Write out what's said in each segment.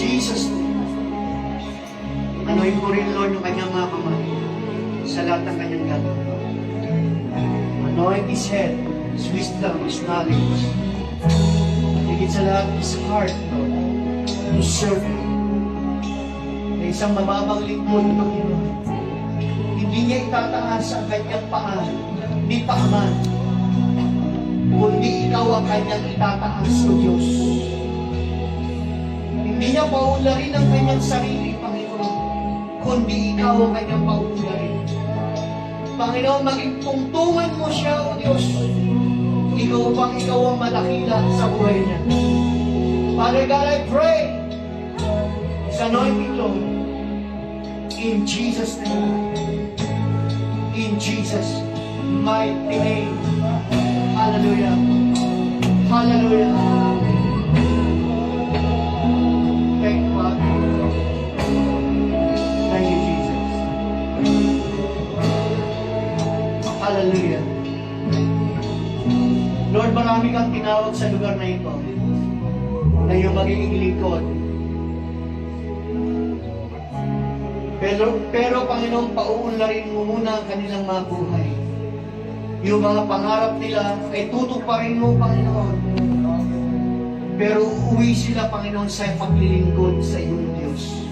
Jesus' name. Anoin po rin, Lord, yung kanyang mga kamay sa lahat ng kanyang gagawin. Anoint his head, his wisdom, his knowledge. Higit sa lahat, his heart, Lord, to serve you. Na isang mababang lingkod, Panginoon. Hindi niya itataas ang kanyang paan, hindi paaman, kundi ikaw ang kanyang itataas, O Diyos. Hindi niya paularin ang kanyang sarili, Panginoon, kundi ikaw ang kanyang paularin. Panginoon, maging tungtungan mo siya, O Diyos. Ikaw ang malakila sa buhay niya. Father God, I pray, is anointing, Lord, in Jesus' name. In Jesus' mighty name. Hallelujah. Hallelujah. Thank you, Father. Thank you, Jesus. Hallelujah. Lord, marami kang tinawag sa lugar na ito na iyong magiging lingkod. Pero Panginoon, pauunlarin mo muna ang kanilang mga buhay. Yung mga pangarap nila ay tutuparin mo, Panginoon. Pero uuwi sila, Panginoon, sa paglilingkod sa iyong Diyos.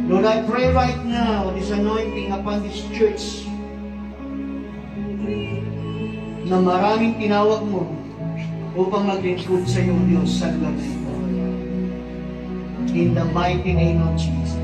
Lord, I pray right now, this anointing upon this church, na maraming tinawag mo upang maglingkod sa iyong Diyos sa lugar na ito. In the mighty name of Jesus.